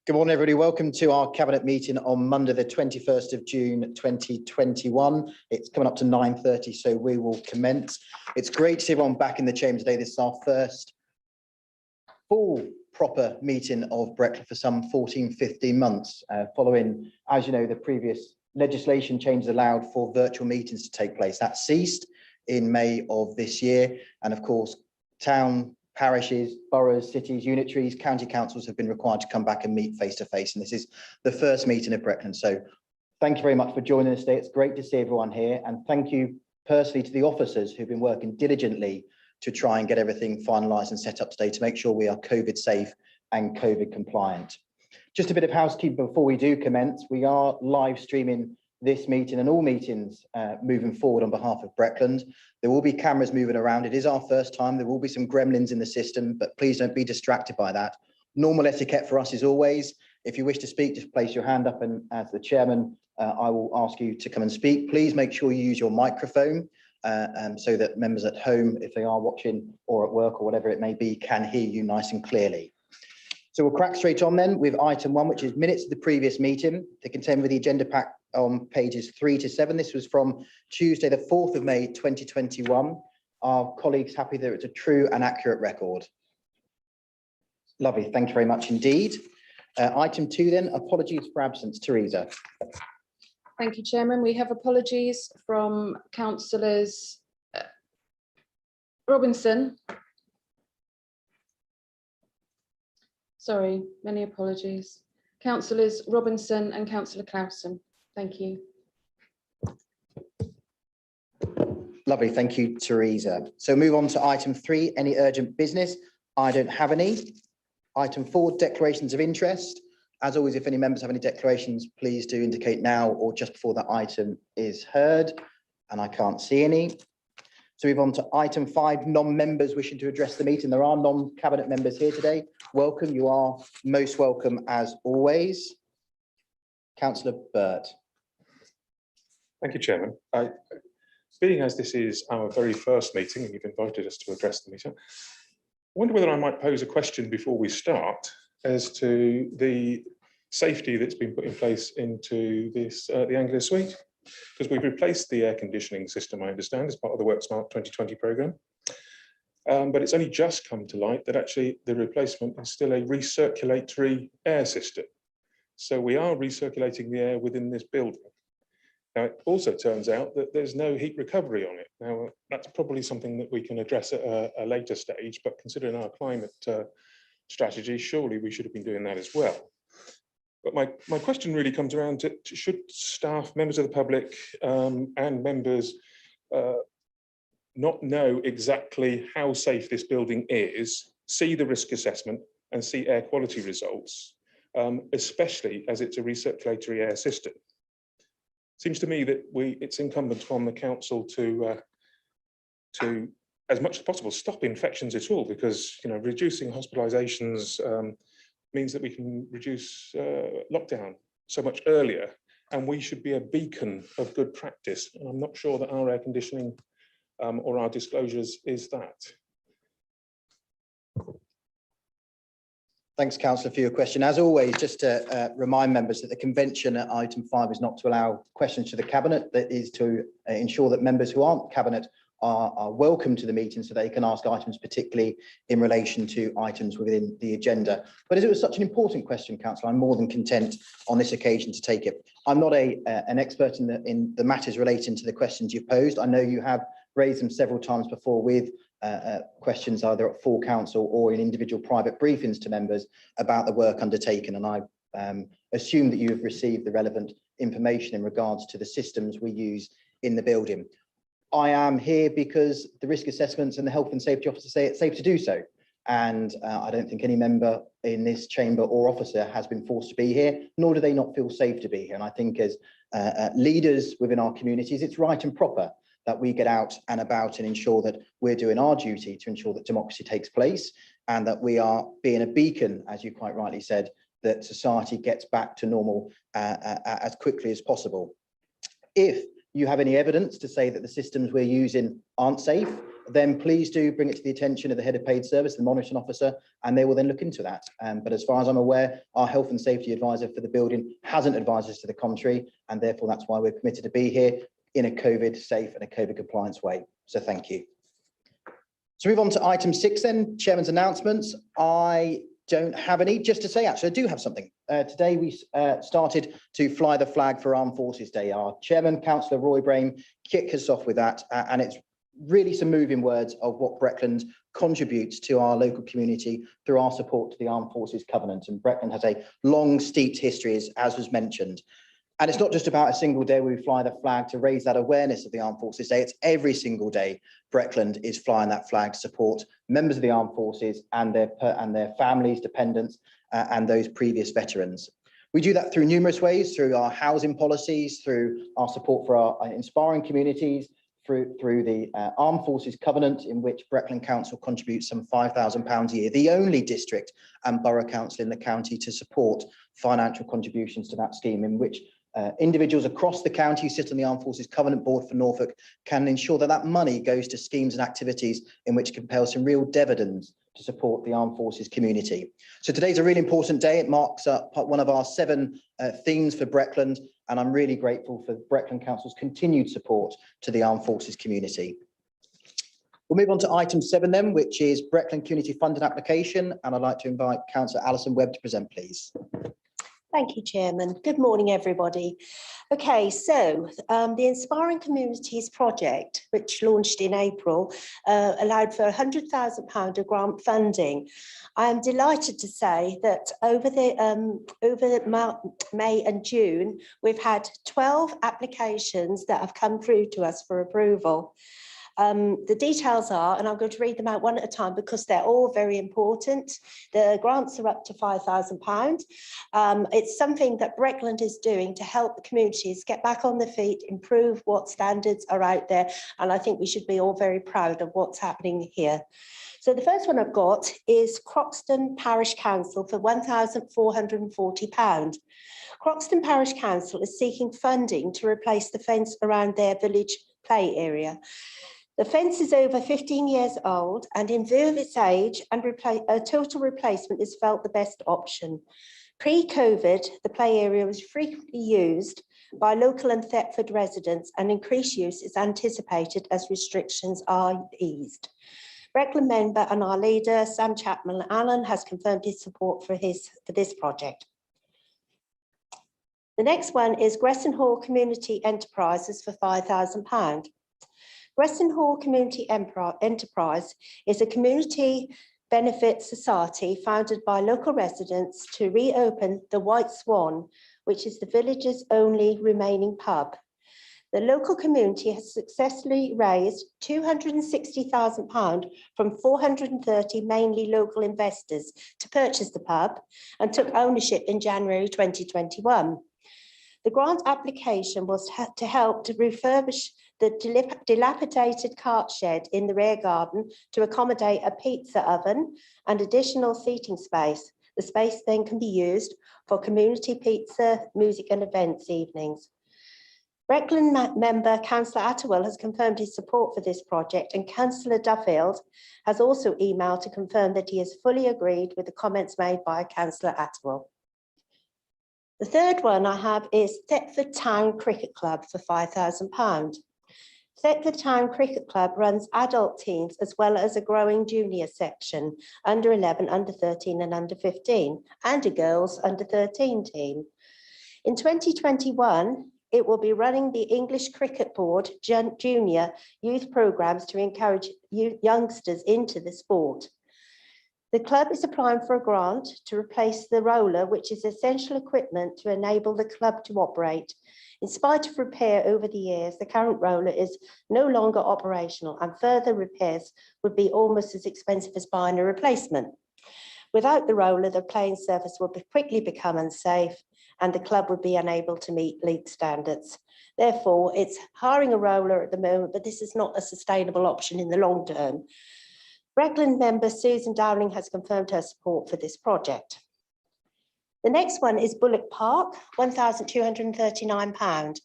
Good morning, everybody. Welcome to our Cabinet meeting on Monday, the 21st of June, 2021. It's coming up to 9:30, so we will commence. It's great to see everyone back in the chamber today. This is our first full proper meeting of Breckland for some 14, 15 months, following, as you know, the previous legislation changes allowed for virtual meetings to take place. That ceased in May of this year. And of course, town, parishes, boroughs, cities, unitaries, county councils have been required to come back and meet face to face. And this is the first meeting of Breckland. So thank you very much for joining us today. It's great to see everyone here. And thank you personally to the officers who've been working diligently to try and get everything finalised and set up today to make sure we are COVID safe and COVID compliant. Just a bit of housekeeping before we do commence. We are live streaming this meeting and all meetings moving forward on behalf of Breckland. There will be cameras moving around. It is our first time. There will be some gremlins in the system, but please don't be distracted by that. Normal etiquette for us is always, if you wish to speak, just place your hand up, and as the chairman, I will ask you to come and speak. Please make sure you use your microphone so that members at home, if they are watching or at work or whatever it may be, can hear you nice and clearly. So we'll crack straight on then with item 1, which is minutes of the previous meeting. They contain with the agenda pack on pages 3 to 7. This was from Tuesday, the 4th of May, 2021. Are colleagues happy that it's a true and accurate record? Lovely, thank you very much indeed. Item 2 then, apologies for absence. Teresa. Thank you, Chairman. We have apologies from councillors Robinson. Sorry, many apologies. Councillors Robinson and Councillor Clausen. Thank you. Lovely, thank you, Teresa. So move on to item 3, any urgent business? I don't have any. Item 4, declarations of interest. As always, if any members have any declarations, please do indicate now or just before that item is heard. And I can't see any. So move on to item 5, non-members wishing to address the meeting. There are non-cabinet members here today. Welcome, you are most welcome as always. Councillor Burt. Thank you, Chairman. Being as this is our very first meeting and you've invited us to address the meeting, I wonder whether I might pose a question before we start as to the safety that's been put in place into this the Anglia Suite, because we've replaced the air conditioning system, I understand, as part of the WorkSmart 2020 programme. But it's only just come to light that actually the replacement is still a recirculatory air system. So we are recirculating the air within this building. Now, it also turns out that there's no heat recovery on it. Now, that's probably something that we can address at a later stage, but considering our climate strategy, surely we should have been doing that as well. But my question really comes around to should staff, members of the public and members not know exactly how safe this building is, see the risk assessment and see air quality results, especially as it's a recirculatory air system. Seems to me that it's incumbent on the council to as much as possible stop infections at all, because reducing hospitalizations means that we can reduce lockdown so much earlier, and we should be a beacon of good practice. And I'm not sure that our air conditioning or our disclosures is that. Thanks, Councillor, for your question. As always, just to remind members that the convention at item 5 is not to allow questions to the Cabinet. That is to ensure that members who aren't Cabinet are welcome to the meeting so they can ask items, particularly in relation to items within the agenda. But as it was such an important question, Councillor, I'm more than content on this occasion to take it. I'm not an expert in the matters relating to the questions you've posed. I know you have raised them several times before with questions either at full council or in individual private briefings to members about the work undertaken, and I assume that you have received the relevant information in regards to the systems we use in the building. I am here because the risk assessments and the health and safety officer say it's safe to do so, and I don't think any member in this chamber or officer has been forced to be here, nor do they not feel safe to be here. And I think as leaders within our communities, it's right and proper that we get out and about and ensure that we're doing our duty to ensure that democracy takes place and that we are being a beacon, as you quite rightly said, that society gets back to normal as quickly as possible. If you have any evidence to say that the systems we're using aren't safe, then please do bring it to the attention of the head of paid service, the monitoring officer, and they will then look into that. But as far as I'm aware, our health and safety advisor for the building hasn't advised us to the contrary, and therefore that's why we're permitted to be here in a COVID safe and a COVID compliance way. So thank you. So move on to item 6 then, Chairman's announcements. I don't have any. Just to say, actually, I do have something. Today we started to fly the flag for Armed Forces Day. Our Chairman, Councillor Roy Brain, kicked us off with that, and it's really some moving words of what Breckland contributes to our local community through our support to the Armed Forces Covenant. And Breckland has a long, steeped history, as was mentioned. And it's not just about a single day where we fly the flag to raise that awareness of the Armed Forces Day. It's every single day Breckland is flying that flag to support members of the Armed Forces and their families, dependents, and those previous veterans. We do that through numerous ways, through our housing policies, through our support for our inspiring communities, through the Armed Forces Covenant, in which Breckland Council contributes some £5,000 a year, the only district and borough council in the county to support financial contributions to that scheme, in which individuals across the county who sit on the Armed Forces Covenant Board for Norfolk can ensure that that money goes to schemes and activities in which compel some real dividends to support the Armed Forces community. So today's a really important day. It marks one of our 7 themes for Breckland, and I'm really grateful for Breckland Council's continued support to the Armed Forces community. We'll move on to item 7 then, which is Breckland Community Funding Application, and I'd like to invite Councillor Alison Webb to present, please. Thank you, Chairman. Good morning, everybody. Okay, so the Inspiring Communities project, which launched in April, allowed for £100,000 of grant funding. I am delighted to say that over May and June, we've had 12 applications that have come through to us for approval. The details are, and I'm going to read them out one at a time because they're all very important. The grants are up to £5,000. It's something that Breckland is doing to help the communities get back on their feet, improve what standards are out there. And I think we should be all very proud of what's happening here. So the first one I've got is Croxton Parish Council for £1,440. Croxton Parish Council is seeking funding to replace the fence around their village play area. The fence is over 15 years old, and in view of its age, and a total replacement is felt the best option. Pre-COVID, the play area was frequently used by local and Thetford residents, and increased use is anticipated as restrictions are eased. Breckland member and our leader, Sam Chapman Allen, has confirmed his support for this project. The next one is Gresson Hall Community Enterprises for £5,000. Gresson Hall Community Enterprise is a community benefit society founded by local residents to reopen the White Swan, which is the village's only remaining pub. The local community has successfully raised £260,000 from 430 mainly local investors to purchase the pub and took ownership in January 2021. The grant application was to help to refurbish the dilapidated cart shed in the rear garden to accommodate a pizza oven and additional seating space. The space then can be used for community pizza, music and events evenings. Breckland member Councillor Attewell has confirmed his support for this project, and Councillor Duffield has also emailed to confirm that he has fully agreed with the comments made by Councillor Attewell. The third one I have is Thetford Town Cricket Club for £5,000. Thetford Town Cricket Club runs adult teams as well as a growing junior section, under 11, under 13 and under 15, and a girls under 13 team. In 2021, it will be running the English Cricket Board junior youth programmes to encourage youngsters into the sport. The club is applying for a grant to replace the roller, which is essential equipment to enable the club to operate. In spite of repair over the years, the current roller is no longer operational, and further repairs would be almost as expensive as buying a replacement. Without the roller, the playing surface would quickly become unsafe, and the club would be unable to meet league standards. Therefore, it's hiring a roller at the moment, but this is not a sustainable option in the long term. Breckland member Susan Dowling has confirmed her support for this project. The next one is Bullock Park, £1,239.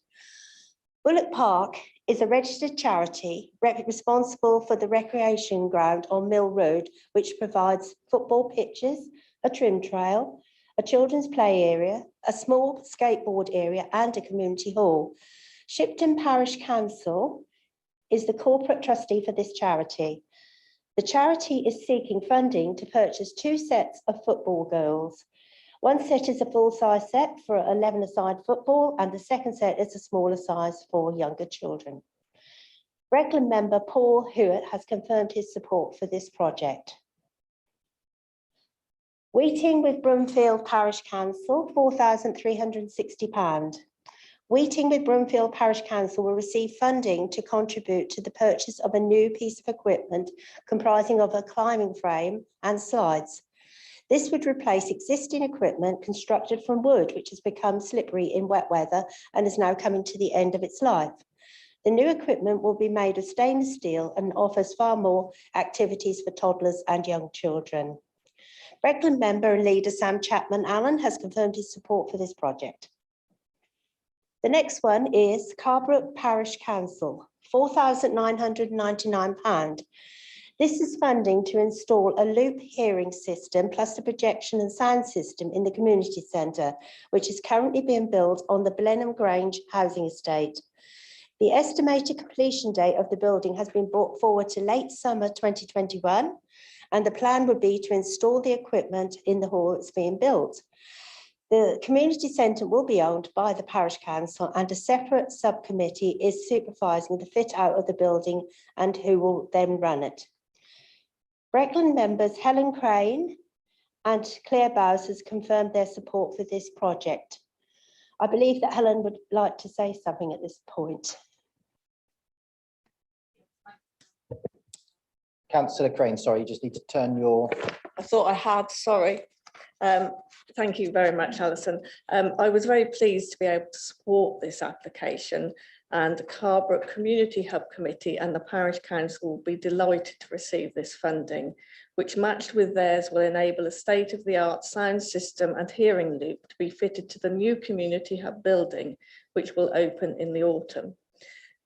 Bullock Park is a registered charity responsible for the recreation ground on Mill Road, which provides football pitches, a trim trail, a children's play area, a small skateboard area and a community hall. Shipton Parish Council is the corporate trustee for this charity. The charity is seeking funding to purchase 2 sets of football goals. One set is a full-size set for 11-a-side football and the second set is a smaller size for younger children. Breckland member Paul Hewitt has confirmed his support for this project. Weeting with Broomfield Parish Council, £4,360. Weeting with Broomfield Parish Council will receive funding to contribute to the purchase of a new piece of equipment comprising of a climbing frame and slides. This would replace existing equipment constructed from wood, which has become slippery in wet weather and is now coming to the end of its life. The new equipment will be made of stainless steel and offers far more activities for toddlers and young children. Breckland member and leader Sam Chapman Allen has confirmed his support for this project. The next one is Carbrook Parish Council, £4,999. This is funding to install a loop hearing system plus a projection and sound system in the community centre, which is currently being built on the Blenheim Grange housing estate. The estimated completion date of the building has been brought forward to late summer 2021, and the plan would be to install the equipment in the hall that's being built. The community centre will be owned by the parish council and a separate subcommittee is supervising the fit out of the building and who will then run it. Breckland members Helen Crane and Claire Bowes has confirmed their support for this project. I believe that Helen would like to say something at this point. Councillor Crane, sorry, you just need to turn your... I thought I had, sorry. Thank you very much, Alison. I was very pleased to be able to support this application, and the Carbrook Community Hub Committee and the Parish Council will be delighted to receive this funding, which matched with theirs will enable a state-of-the-art sound system and hearing loop to be fitted to the new Community Hub building, which will open in the autumn.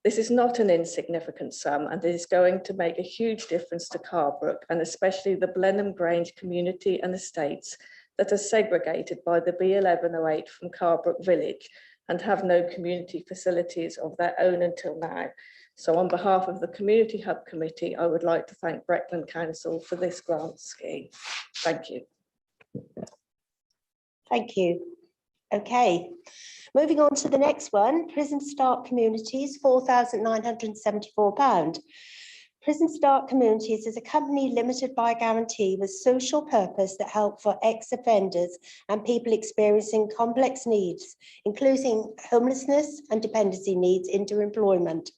This is not an insignificant sum and is going to make a huge difference to Carbrook and especially the Blenheim Grange community and estates that are segregated by the B1108 from Carbrook Village and have no community facilities of their own until now. So on behalf of the Community Hub Committee, I would like to thank Breckland Council for this grant scheme. Thank you. Thank you. Okay, moving on to the next one, Prison Start Communities, £4,974. Prison Start Communities is a company limited by guarantee with social purpose that help for ex-offenders and people experiencing complex needs, including homelessness and dependency needs into employment.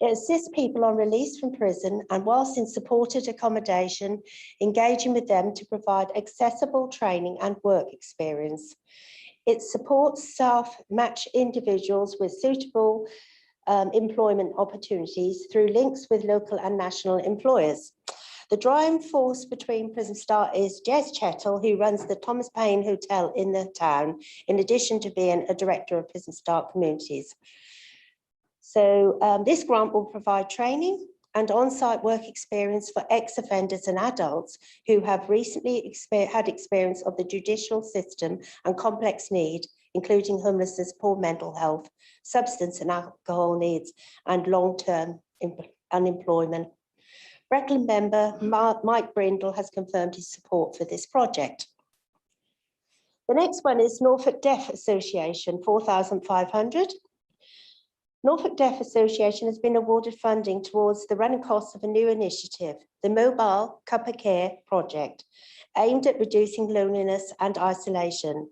It assists people on release from prison and whilst in supported accommodation, engaging with them to provide accessible training and work experience. It supports staff match individuals with suitable employment opportunities through links with local and national employers. The driving force between Prison Start is Jez Chettle, who runs the Thomas Paine Hotel in the town, in addition to being a director of Prison Start Communities. So this grant will provide training and on-site work experience for ex-offenders and adults who have recently had experience of the judicial system and complex need, including homelessness, poor mental health, substance and alcohol needs, and long-term unemployment. Breckland member Mike Brindle has confirmed his support for this project. The next one is Norfolk Deaf Association, £4,500. Norfolk Deaf Association has been awarded funding towards the running costs of a new initiative, the Mobile Cup of Care project, aimed at reducing loneliness and isolation.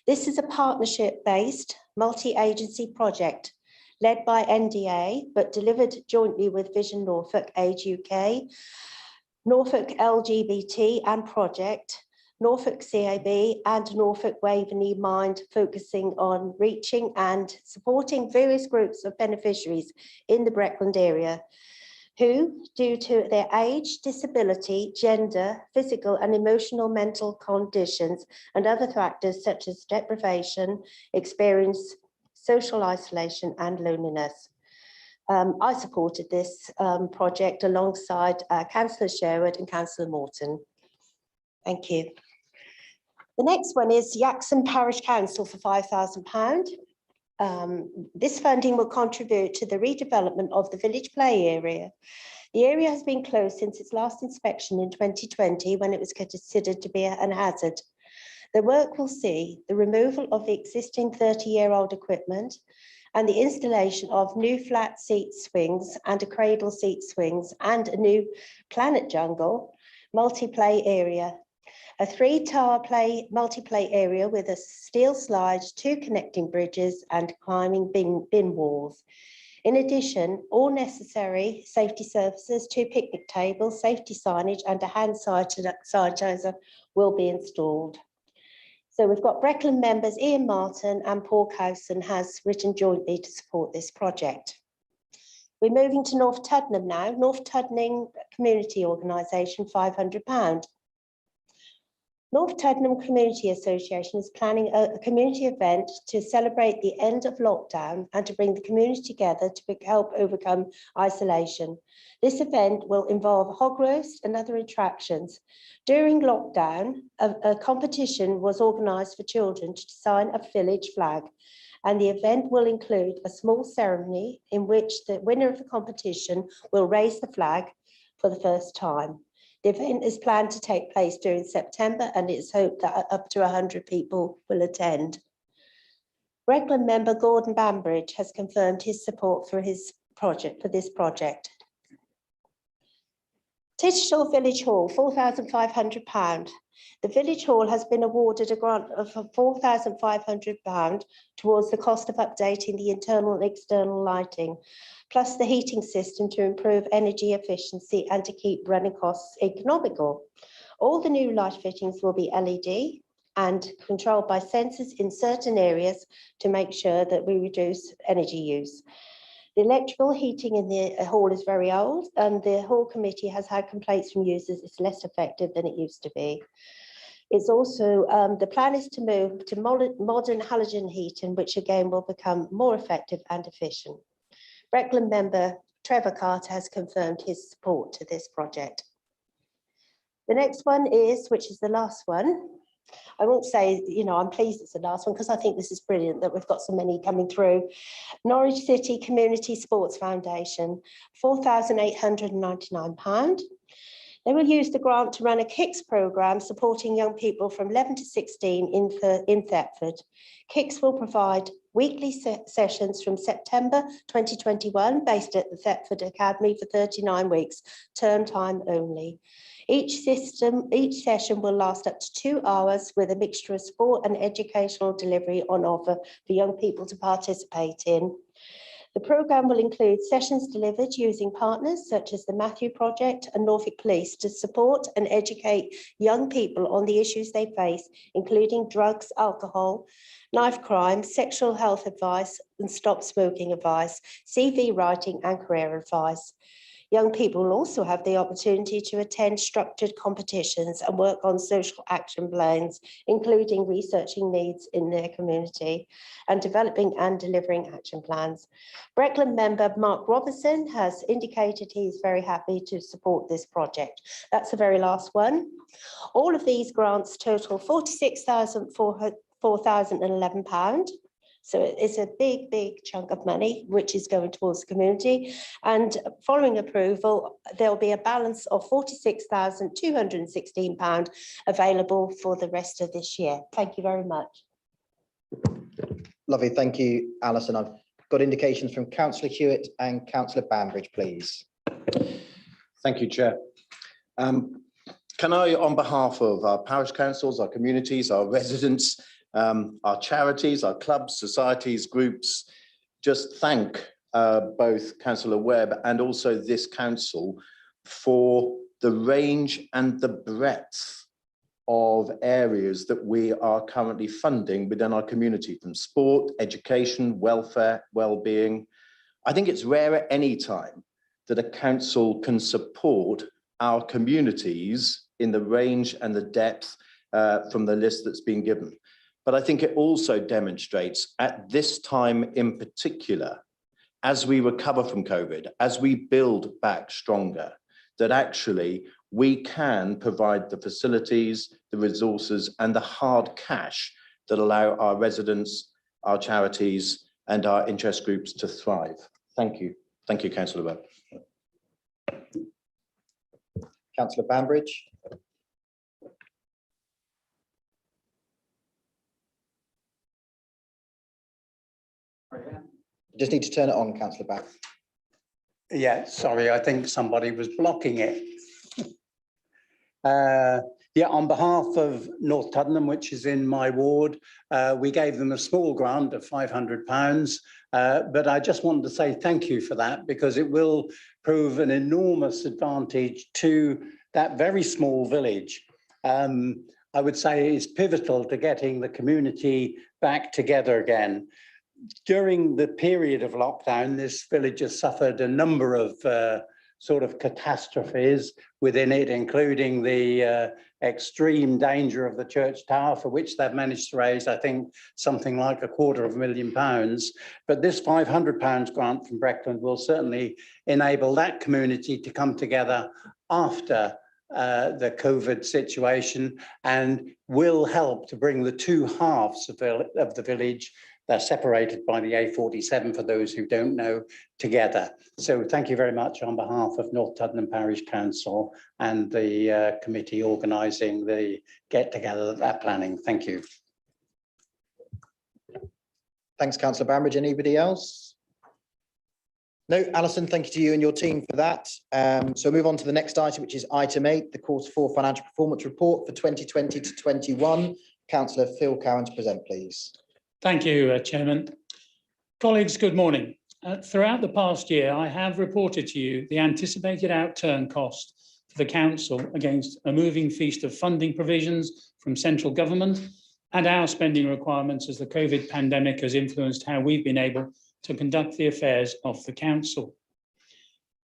This is a partnership-based, multi-agency project led by NDA, but delivered jointly with Vision Norfolk, Age UK, Norfolk LGBT and Project, Norfolk CAB and Norfolk Waveney Mind, focusing on reaching and supporting various groups of beneficiaries in the Breckland area who, due to their age, disability, gender, physical and emotional mental conditions and other factors such as deprivation, experience social isolation and loneliness. I supported this project alongside Councillor Sherwood and Councillor Morton. Thank you. The next one is Yaxham Parish Council for £5,000. This funding will contribute to the redevelopment of the village play area. The area has been closed since its last inspection in 2020 when it was considered to be an hazard. The work will see the removal of the existing 30-year-old equipment and the installation of new flat seat swings and a cradle seat swings and a new Planet Jungle multi-play area. A 3-tower multi-play area with a steel slide, 2 connecting bridges and climbing bin walls. In addition, all necessary safety surfaces, 2 picnic tables, safety signage and a hand sanitizer will be installed. So we've got Breckland members Ian Martin and Paul Cowson has written jointly to support this project. We're moving to North Tuddenham now. North Tuddenham Community Organisation, £500. North Tuddenham Community Association is planning a community event to celebrate the end of lockdown and to bring the community together to help overcome isolation. This event will involve hog roast and other attractions. During lockdown, a competition was organised for children to design a village flag, and the event will include a small ceremony in which the winner of the competition will raise the flag for the first time. The event is planned to take place during September and it's hoped that up to 100 people will attend. Breckland member Gordon Bambridge has confirmed his support for this project. Titchell Village Hall, £4,500. The Village Hall has been awarded a grant of £4,500 towards the cost of updating the internal and external lighting, plus the heating system to improve energy efficiency and to keep running costs economical. All the new light fittings will be LED and controlled by sensors in certain areas to make sure that we reduce energy use. The electrical heating in the hall is very old and the hall committee has had complaints from users it's less effective than it used to be. It's also, the plan is to move to modern halogen heating, which again will become more effective and efficient. Breckland member Trevor Carter has confirmed his support to this project. The next one is, which is the last one. I won't say, you know, I'm pleased it's the last one because I think this is brilliant that we've got so many coming through. Norwich City Community Sports Foundation, £4,899. They will use the grant to run a KICS programme supporting young people from 11 to 16 in Thetford. KICS will provide weekly sessions from September 2021 based at the Thetford Academy for 39 weeks, term time only. Each session will last up to 2 hours with a mixture of sport and educational delivery on offer for young people to participate in. The programme will include sessions delivered using partners such as the Matthew Project and Norfolk Police to support and educate young people on the issues they face, including drugs, alcohol, knife crime, sexual health advice and stop smoking advice, CV writing and career advice. Young people will also have the opportunity to attend structured competitions and work on social action plans, including researching needs in their community and developing and delivering action plans. Breckland member Mark Robertson has indicated he's very happy to support this project. That's the very last one. All of these grants total £46,411. So it's a big chunk of money, which is going towards the community. And following approval, there'll be a balance of £46,216 available for the rest of this year. Thank you very much. Lovely, thank you, Alison. I've got indications from Councillor Hewitt and Councillor Bambridge, please. Thank you, Chair. Can I, on behalf of our parish councils, our communities, our residents, our charities, our clubs, societies, groups, just thank both Councillor Webb and also this council for the range and the breadth of areas that we are currently funding within our community, from sport, education, welfare, well-being. I think it's rare at any time that a council can support our communities in the range and the depth from the list that's been given. But I think it also demonstrates at this time in particular, as we recover from COVID, as we build back stronger, that actually we can provide the facilities, the resources and the hard cash that allow our residents, our charities and our interest groups to thrive. Thank you. Thank you, Councillor Webb. Councillor Bambridge. Just need to turn it on, Councillor Back. Yeah, sorry, I think somebody was blocking it. Yeah, on behalf of North Tuddenham, which is in my ward, we gave them a small grant of £500. But I just wanted to say thank you for that, because it will prove an enormous advantage to that very small village. I would say it's pivotal to getting the community back together again. During the period of lockdown, this village has suffered a number of sort of catastrophes within it, including the extreme danger of the church tower, for which they've managed to raise, I think, something like £250,000. But this £500 grant from Breckland will certainly enable that community to come together after the COVID situation, and will help to bring the two halves of the village, they're separated by the A47 for those who don't know, together. So thank you very much on behalf of North Tuddenham Parish Council and the committee organising the get-together, that planning. Thank you. Thanks, Councillor Bambridge. Anybody else? No, Alison, thank you to you and your team for that. So move on to the next item, which is item 8, the Q4 financial performance report for 2020 to 21. Councillor Phil Cowan to present, please. Thank you, Chairman. Colleagues, good morning. Throughout the past year, I have reported to you the anticipated outturn cost for the Council against a moving feast of funding provisions from central government and our spending requirements as the COVID pandemic has influenced how we've been able to conduct the affairs of the Council.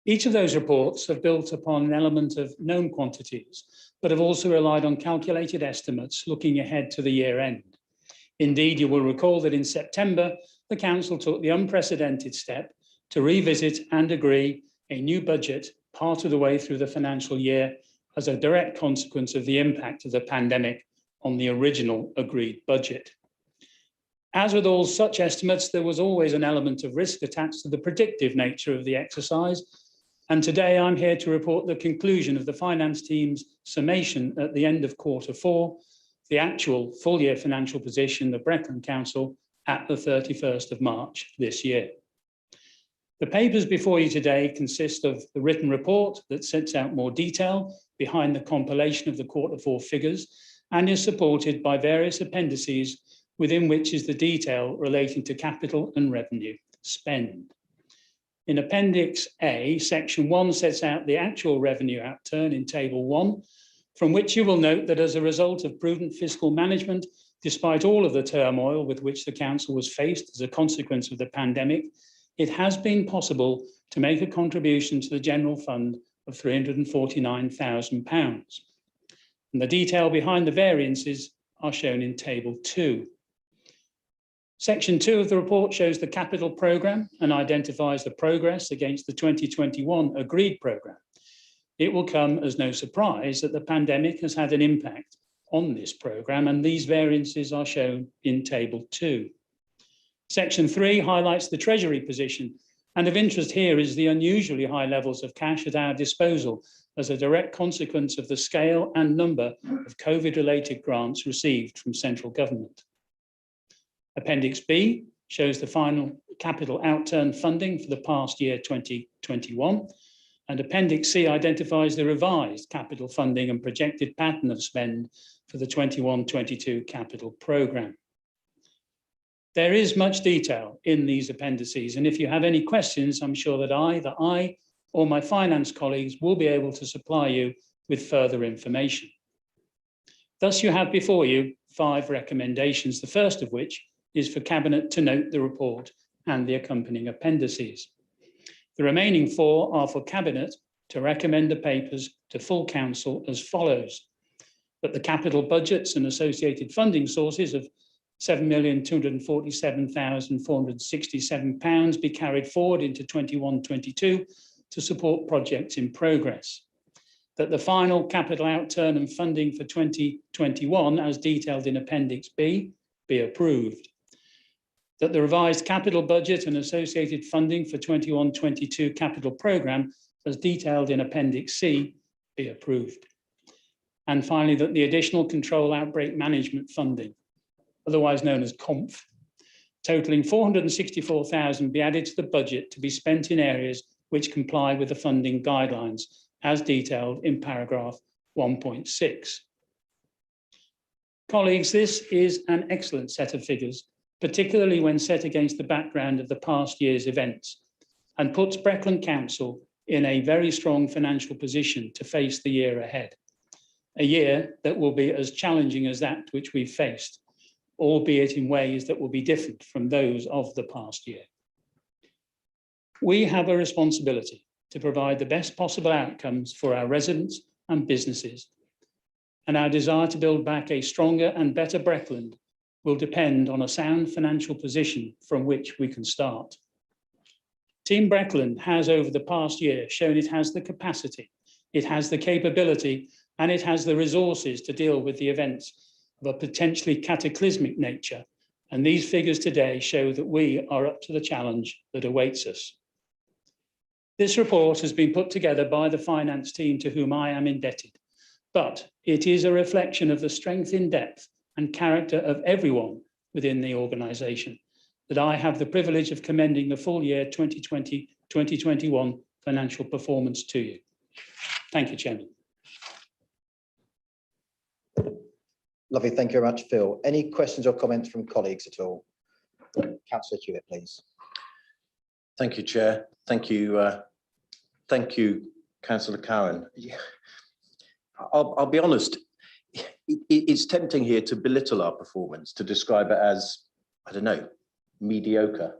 Each of those reports have built upon an element of known quantities, but have also relied on calculated estimates looking ahead to the year end. Indeed, you will recall that in September, the Council took the unprecedented step to revisit and agree a new budget part of the way through the financial year as a direct consequence of the impact of the pandemic on the original agreed budget. As with all such estimates, there was always an element of risk attached to the predictive nature of the exercise. And today I'm here to report the conclusion of the finance team's summation at the end of Q4, the actual full year financial position of Breckland Council at the 31st of March this year. The papers before you today consist of the written report that sets out more detail behind the compilation of the Q4 figures and is supported by various appendices within which is the detail relating to capital and revenue spend. In Appendix A, Section 1 sets out the actual revenue outturn in Table 1, from which you will note that as a result of prudent fiscal management, despite all of the turmoil with which the Council was faced as a consequence of the pandemic, it has been possible to make a contribution to the General Fund of £349,000. And the detail behind the variances are shown in Table 2. Section 2 of the report shows the capital programme and identifies the progress against the 2021 agreed programme. It will come as no surprise that the pandemic has had an impact on this programme, and these variances are shown in Table 2. Section 3 highlights the Treasury position, and of interest here is the unusually high levels of cash at our disposal as a direct consequence of the scale and number of COVID-related grants received from central government. Appendix B shows the final capital outturn funding for the past year 2021, and Appendix C identifies the revised capital funding and projected pattern of spend for the 21-22 capital programme. There is much detail in these appendices, and if you have any questions, I'm sure that I or my finance colleagues will be able to supply you with further information. Thus, you have before you 5 recommendations, the first of which is for Cabinet to note the report and the accompanying appendices. The remaining 4 are for Cabinet to recommend the papers to full Council as follows: that the capital budgets and associated funding sources of £7,247,467 be carried forward into 21-22 to support projects in progress. That the final capital outturn and funding for 2021, as detailed in Appendix B, be approved. That the revised capital budget and associated funding for 21-22 capital programme, as detailed in Appendix C, be approved. And finally, that the additional control outbreak management funding, otherwise known as COMF, totaling 464,000 be added to the budget to be spent in areas which comply with the funding guidelines, as detailed in paragraph 1.6. Colleagues, this is an excellent set of figures, particularly when set against the background of the past year's events, and puts Breckland Council in a very strong financial position to face the year ahead. A year that will be as challenging as that which we've faced, albeit in ways that will be different from those of the past year. We have a responsibility to provide the best possible outcomes for our residents and businesses, and our desire to build back a stronger and better Breckland will depend on a sound financial position from which we can start. Team Breckland has over the past year shown it has the capacity, it has the capability, and it has the resources to deal with the events of a potentially cataclysmic nature. And these figures today show that we are up to the challenge that awaits us. This report has been put together by the finance team to whom I am indebted, but it is a reflection of the strength in depth and character of everyone within the organisation that I have the privilege of commending the full year 2020-2021 financial performance to you. Thank you, Chairman. Lovely, thank you very much, Phil. Any questions or comments from colleagues at all? Councillor Hewitt, please. Thank you, Chair. Thank you, Councillor Cowan. Yeah. I'll be honest, it's tempting here to belittle our performance, to describe it as, I don't know, mediocre.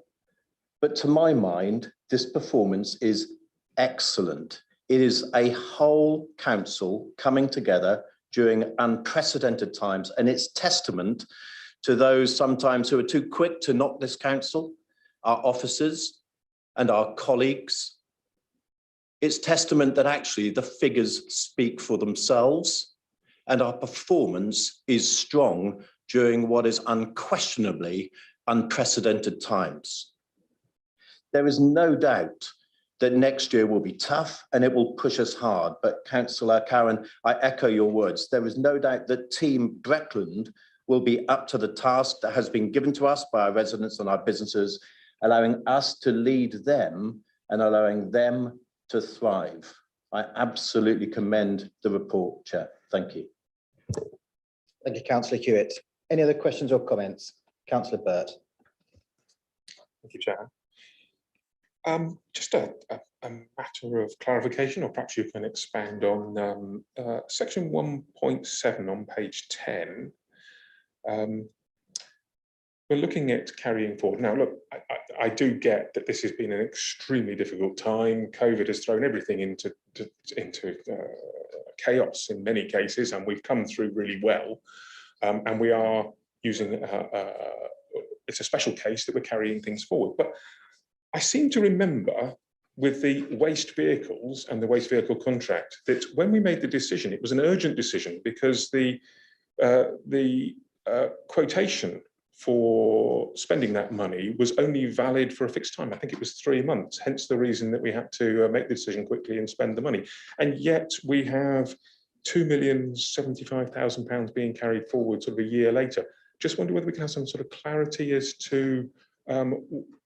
But to my mind, this performance is excellent. It is a whole council coming together during unprecedented times, and it's testament to those sometimes who are too quick to knock this council, our officers and our colleagues. It's testament that actually the figures speak for themselves, and our performance is strong during what is unquestionably unprecedented times. There is no doubt that next year will be tough and it will push us hard. But Councillor Cowan, I echo your words. There is no doubt that Team Breckland will be up to the task that has been given to us by our residents and our businesses, allowing us to lead them and allowing them to thrive. I absolutely commend the report, Chair. Thank you. Thank you, Councillor Hewitt. Any other questions or comments? Councillor Burt. Thank you, Chair. Just a matter of clarification, or perhaps you can expand on section 1.7 on page 10. We're looking at carrying forward. Now, look, I do get that this has been an extremely difficult time. COVID has thrown everything into chaos in many cases, and we've come through really well. And we are using, it's a special case that we're carrying things forward. But I seem to remember with the waste vehicles and the waste vehicle contract that when we made the decision, it was an urgent decision because the quotation for spending that money was only valid for a fixed time. I think it was 3 months, hence the reason that we had to make the decision quickly and spend the money. And yet we have £2,075,000 being carried forward sort of a year later. Just wonder whether we can have some sort of clarity as to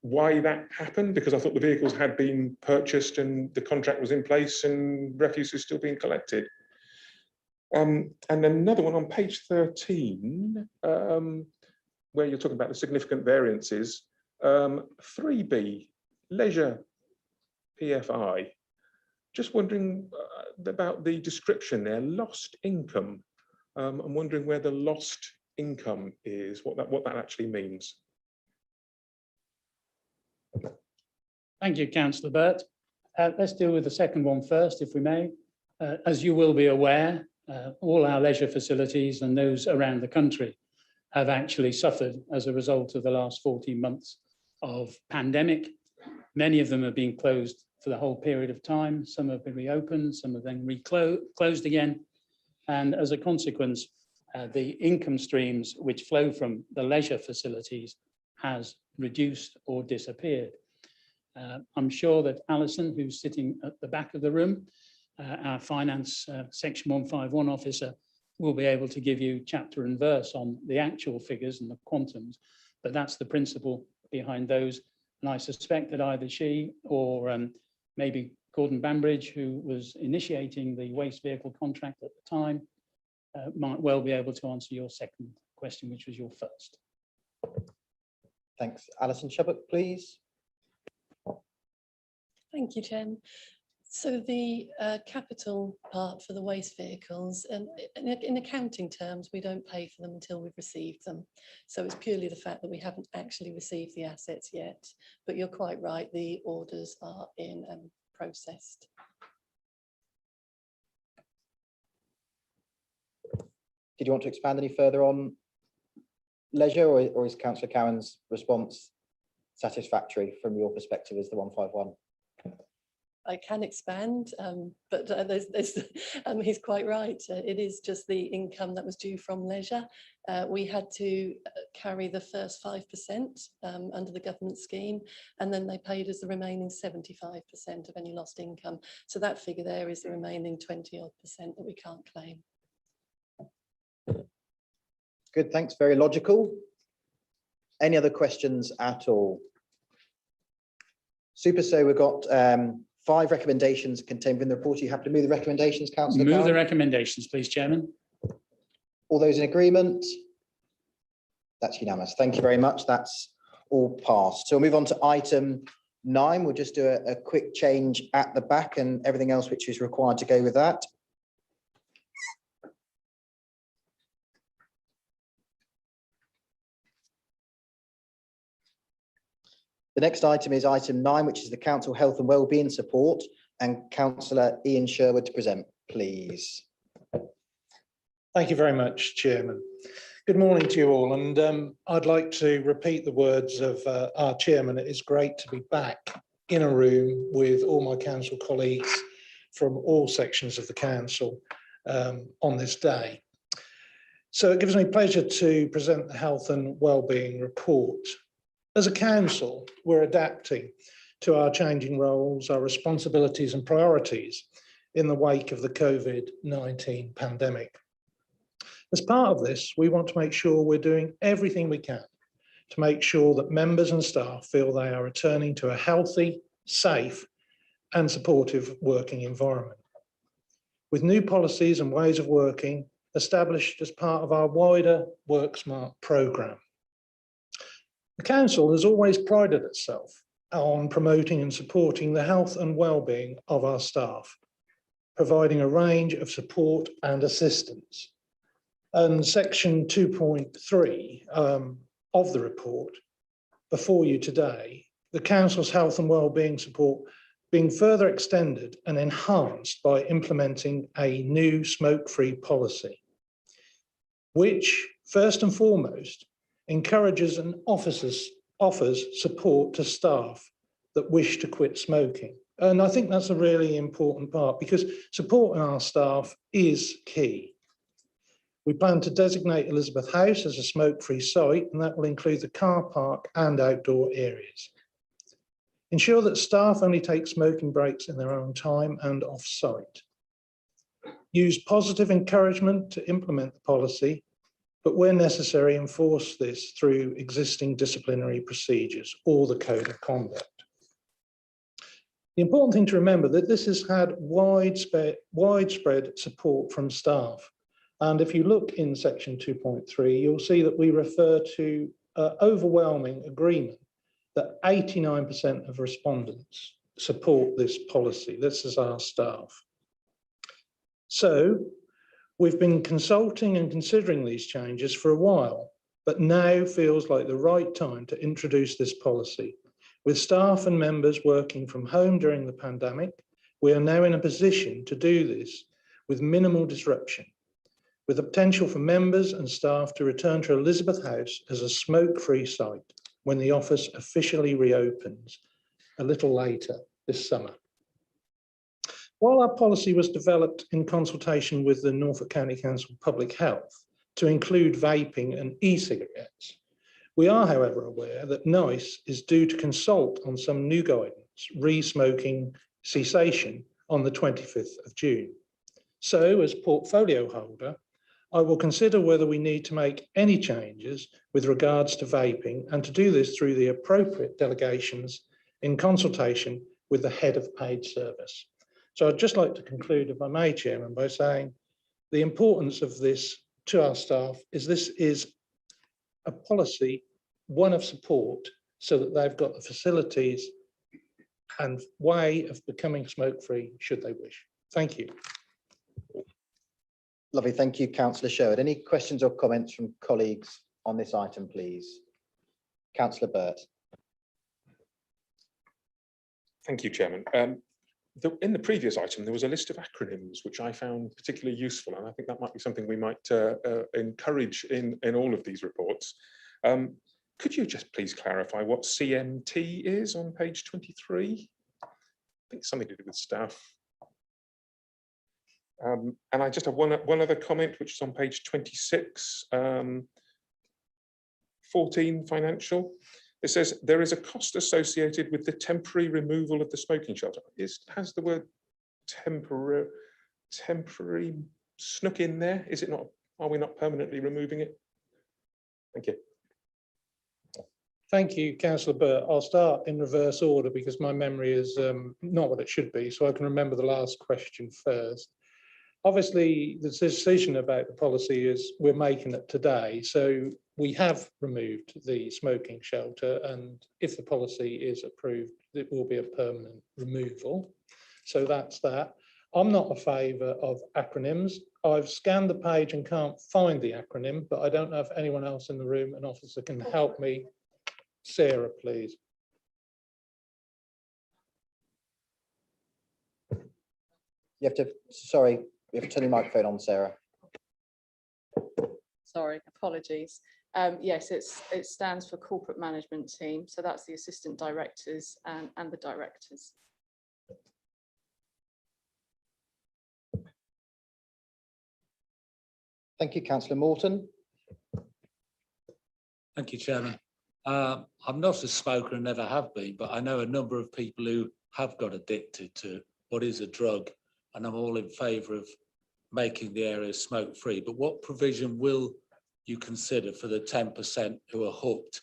why that happened, because I thought the vehicles had been purchased and the contract was in place and refuse is still being collected. And another one on page 13, where you're talking about the significant variances, 3B, leisure PFI. Just wondering about the description there, lost income. I'm wondering where the lost income is, what that actually means. Thank you, Councillor Burt. Let's deal with the second one first, if we may. As you will be aware, all our leisure facilities and those around the country have actually suffered as a result of the last 14 months of pandemic. Many of them have been closed for the whole period of time. Some have been reopened, some have been closed again. And as a consequence, the income streams which flow from the leisure facilities has reduced or disappeared. I'm sure that Alison, who's sitting at the back of the room, our finance section 151 officer, will be able to give you chapter and verse on the actual figures and the quantums, but that's the principle behind those. And I suspect that either she or maybe Gordon Bambridge, who was initiating the waste vehicle contract at the time, might well be able to answer your second question, which was your first. Thanks. Alison Chubbuck, please. Thank you, Chairman. So the capital part for the waste vehicles, and in accounting terms, we don't pay for them until we've received them. So it's purely the fact that we haven't actually received the assets yet. But you're quite right, the orders are in and processed. Did you want to expand any further on leisure, or is Councillor Cowan's response satisfactory from your perspective as the 151? I can expand, but he's quite right. It is just the income that was due from leisure. We had to carry the first 5% under the government scheme, and then they paid us the remaining 75% of any lost income. So that figure there is the remaining 20% that we can't claim. Good, thanks. Very logical. Any other questions at all? Super. So we've got 5 recommendations contained in the report. Are you happy to move the recommendations, Councillor Move Cowan? the recommendations, please, Chairman. All those in agreement? That's unanimous. Thank you very much. That's all passed. So we'll move on to item 9. We'll just do a quick change at the back and everything else which is required to go with that. The next item is item 9, which is the Council Health and Wellbeing Support, and Councillor Ian Sherwood to present, please. Thank you very much, Chairman. Good morning to you all, and I'd like to repeat the words of our Chairman. It is great to be back in a room with all my council colleagues from all sections of the council on this day. So it gives me pleasure to present the Health and Wellbeing Report. As a council, we're adapting to our changing roles, our responsibilities and priorities in the wake of the COVID-19 pandemic. As part of this, we want to make sure we're doing everything we can to make sure that members and staff feel they are returning to a healthy, safe and supportive working environment. With new policies and ways of working established as part of our wider Work Smart programme. The Council has always prided itself on promoting and supporting the health and well-being of our staff, providing a range of support and assistance. And section 2.3 of the report before you today, the Council's health and wellbeing support being further extended and enhanced by implementing a new smoke-free policy, which first and foremost encourages and offers support to staff that wish to quit smoking. And I think that's a really important part because supporting our staff is key. We plan to designate Elizabeth House as a smoke-free site, and that will include the car park and outdoor areas. Ensure that staff only take smoking breaks in their own time and off-site. Use positive encouragement to implement the policy, but where necessary, enforce this through existing disciplinary procedures or the code of conduct. The important thing to remember that this has had widespread support from staff. And if you look in section 2.3, you'll see that we refer to overwhelming agreement that 89% of respondents support this policy. This is our staff. So we've been consulting and considering these changes for a while, but now feels like the right time to introduce this policy. With staff and members working from home during the pandemic, we are now in a position to do this with minimal disruption. with the potential for members and staff to return to Elizabeth House as a smoke-free site when the office officially reopens a little later this summer. While our policy was developed in consultation with the Norfolk County Council Public Health to include vaping and e-cigarettes, we are, however, aware that NICE is due to consult on some new guidance, re-smoking cessation, on the 25th of June. So, as portfolio holder, I will consider whether we need to make any changes with regards to vaping, and to do this through the appropriate delegations in consultation with the head of paid service. So I'd just like to conclude, if I may, Chairman, by saying the importance of this to our staff is this is a policy, one of support, so that they've got the facilities and way of becoming smoke-free should they wish. Thank you. Lovely, thank you, Councillor Sherwood. Any questions or comments from colleagues on this item, please? Councillor Burt. Thank you, Chairman. In the previous item, there was a list of acronyms, which I found particularly useful, and I think that might be something we might encourage in all of these reports. Could you just please clarify what CMT is on page 23? I think something to do with staff. And I just have one other comment, which is on page 26, 14 financial. It says there is a cost associated with the temporary removal of the smoking shelter. Has the word temporary snuck in there? Is it not? Are we not permanently removing it? Thank you. Thank you, Councillor Burt. I'll start in reverse order because my memory is not what it should be, so I can remember the last question first. Obviously, the decision about the policy is we're making it today. So we have removed the smoking shelter, and if the policy is approved, it will be a permanent removal. So that's that. I'm not a favour of acronyms. I've scanned the page and can't find the acronym, but I don't know if anyone else in the room, an officer, can help me. Sarah, please. You have to, sorry, you have to turn your microphone on, Sarah. Sorry, apologies. Yes, it stands for Corporate Management Team. So that's the assistant directors and the directors. Thank you, Councillor Morton. Thank you, Chairman. I'm not a smoker and never have been, but I know a number of people who have got addicted to what is a drug, and I'm all in favour of making the area smoke-free. But what provision will you consider for the 10% who are hooked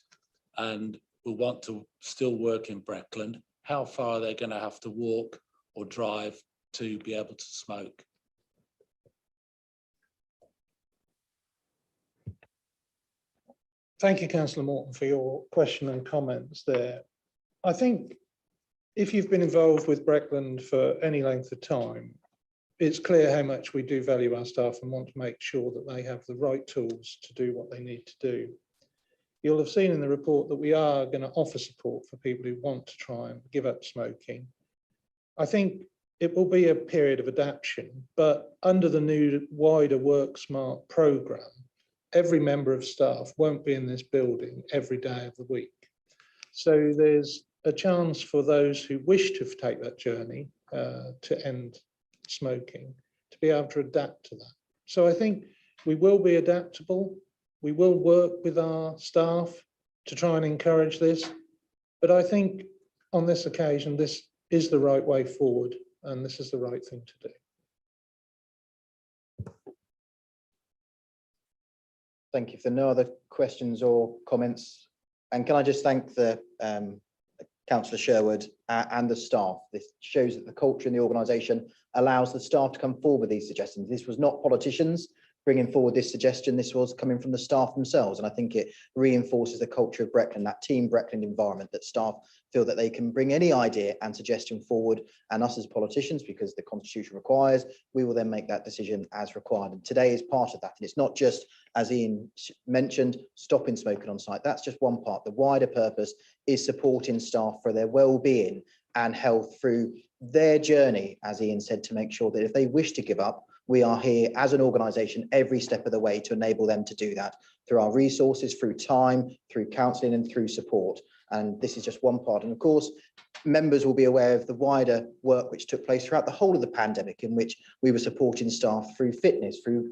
and will want to still work in Breckland? How far are they going to have to walk or drive to be able to smoke? Thank you, Councillor Morton, for your question and comments there. I think if you've been involved with Breckland for any length of time, it's clear how much we do value our staff and want to make sure that they have the right tools to do what they need to do. You'll have seen in the report that we are going to offer support for people who want to try and give up smoking. I think it will be a period of adaptation, but under the new wider Work Smart programme, every member of staff won't be in this building every day of the week. So there's a chance for those who wish to take that journey to end smoking to be able to adapt to that. So I think we will be adaptable. We will work with our staff to try and encourage this. But I think on this occasion, this is the right way forward, and this is the right thing to do. Thank you. If there are no other questions or comments, and can I just thank the Councillor Sherwood and the staff. This shows that the culture in the organisation allows the staff to come forward with these suggestions. This was not politicians bringing forward this suggestion. This was coming from the staff themselves. And I think it reinforces the culture of Breckland, that team Breckland environment, that staff feel that they can bring any idea and suggestion forward, and us as politicians, because the Constitution requires, we will then make that decision as required. And today is part of that. And it's not just, as Ian mentioned, stopping smoking on site. That's just one part. The wider purpose is supporting staff for their well-being and health through their journey, as Ian said, to make sure that if they wish to give up, we are here as an organisation every step of the way to enable them to do that through our resources, through time, through counselling and through support. And this is just one part. And of course, members will be aware of the wider work which took place throughout the whole of the pandemic, in which we were supporting staff through fitness, through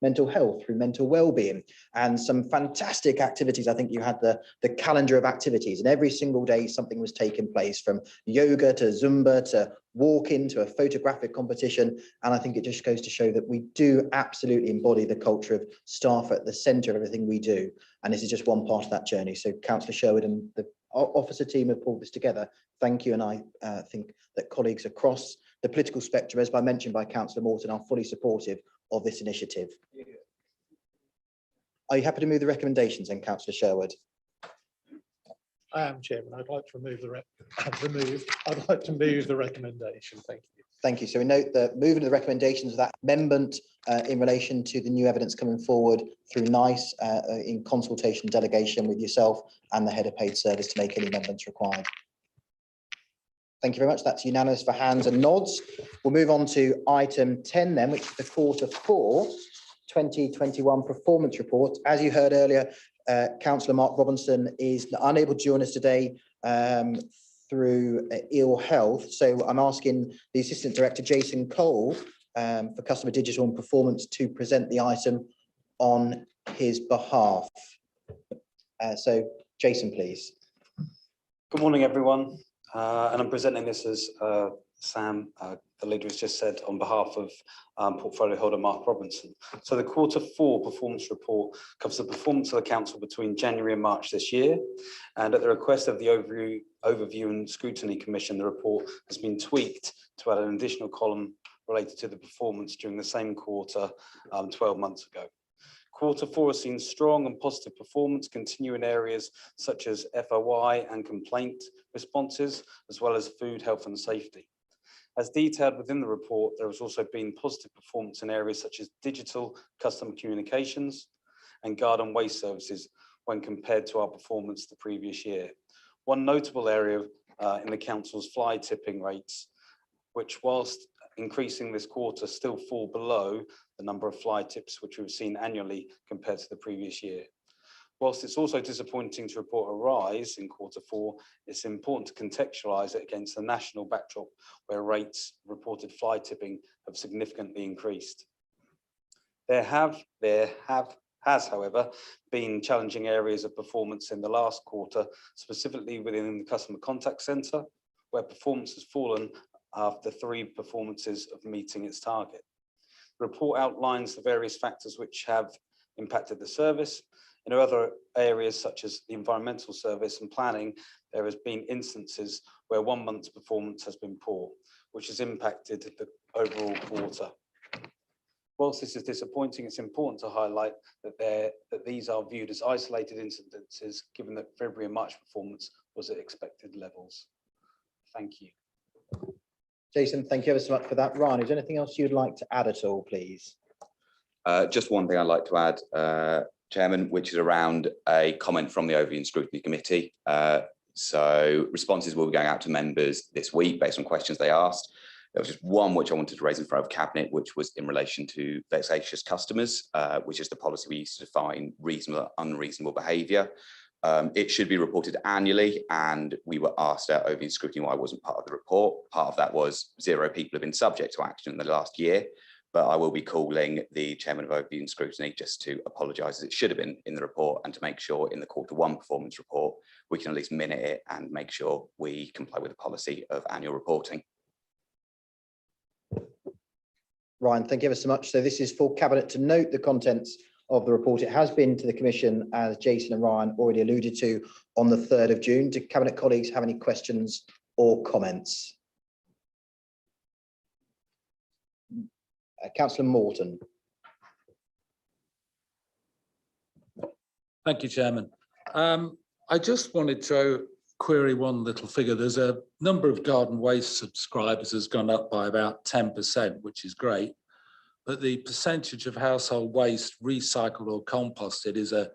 mental health, through mental well-being, and some fantastic activities. I think you had the calendar of activities, and every single day something was taking place, from yoga to Zumba to walking to a photographic competition. And I think it just goes to show that we do absolutely embody the culture of staff at the centre of everything we do. And this is just one part of that journey. So Councillor Sherwood and the officer team have pulled this together. Thank you. And I think that colleagues across the political spectrum, as mentioned by Councillor Morton, are fully supportive of this initiative. Are you happy to move the recommendations then, Councillor Sherwood? I am, Chairman. I'd like to remove I'd like to move the recommendation. Thank you. Thank you. So we note that moving to the recommendations of that amendment in relation to the new evidence coming forward through NICE in consultation delegation with yourself and the head of paid service to make any amendments required. Thank you very much. That's unanimous for hands and nods. We'll move on to item 10 then, which is the Q4 2021 performance report. As you heard earlier, Councillor Mark Robinson is unable to join us today through ill health. So I'm asking the Assistant Director, Jason Cole, for Customer Digital and Performance to present the item on his behalf. So Jason, please. Good morning, everyone. And I'm presenting this as Sam, the leader, has just said, on behalf of portfolio holder Mark Robinson. So the Q4 performance report covers the performance of the council between January and March this year. And at the request of the Overview and Scrutiny Commission, the report has been tweaked to add an additional column related to the performance during the same quarter 12 months ago. Q4 has seen strong and positive performance continue in areas such as FOI and complaint responses, as well as food, health and safety. As detailed within the report, there has also been positive performance in areas such as digital customer communications and garden waste services when compared to our performance the previous year. One notable area in the council's fly tipping rates, which whilst increasing this quarter still fall below the number of fly tips which we've seen annually compared to the previous year. Whilst it's also disappointing to report a rise in Q4, it's important to contextualise it against the national backdrop where rates reported fly tipping have significantly increased. There has, however, been challenging areas of performance in the last quarter, specifically within the customer contact centre, where performance has fallen after 3 performances of meeting its target. The report outlines the various factors which have impacted the service. In other areas such as the environmental service and planning, there has been instances where 1 month's performance has been poor, which has impacted the overall quarter. Whilst this is disappointing, it's important to highlight that these are viewed as isolated incidences, given that February and March performance was at expected levels. Thank you. Jason, thank you ever so much for that. Ryan, is there anything else you'd like to add at all, please? Just one thing I'd like to add, Chairman, which is around a comment from the Overview and Scrutiny Committee. So responses will be going out to members this week based on questions they asked. There was just one which I wanted to raise in front of Cabinet, which was in relation to vexatious customers, which is the policy we used to define reasonable, unreasonable behaviour. It should be reported annually, and we were asked at Overview and Scrutiny why I wasn't part of the report. Part of that was 0 people have been subject to action in the last year, but I will be calling the Chairman of Overview and Scrutiny just to apologise, as it should have been in the report, and to make sure in the Q1 performance report we can at least minute it and make sure we comply with the policy of annual reporting. Ryan, thank you ever so much. So this is for Cabinet to note the contents of the report. It has been to the Commission, as Jason and Ryan already alluded to, on the 3rd of June. Do Cabinet colleagues have any questions or comments? Councillor Morton. Thank you, Chairman. I just wanted to query one little figure. There's a number of garden waste subscribers has gone up by about 10%, which is great. But the percentage of household waste recycled or composted is a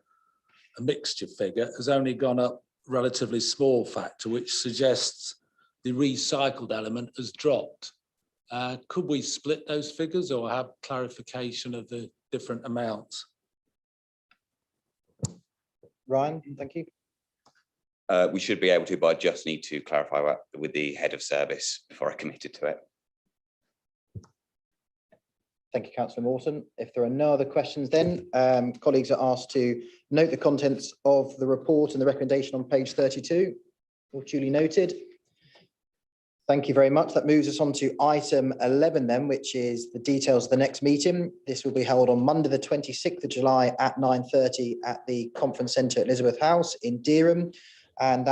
mixture figure, has only gone up relatively small factor, which suggests the recycled element has dropped. Could we split those figures or have clarification of the different amounts? Ryan, thank you. We should be able to, but I just need to clarify that with the head of service before I committed to it. Thank you, Councillor Morton. If there are no other questions, then colleagues are asked to note the contents of the report and the recommendation on page 32. All duly noted. Thank you very much. That moves us on to item 11 then, which is the details of the next meeting. This will be held on Monday, the 26th of July at 9:30 at the Conference Centre at Elizabeth House in Dereham. And that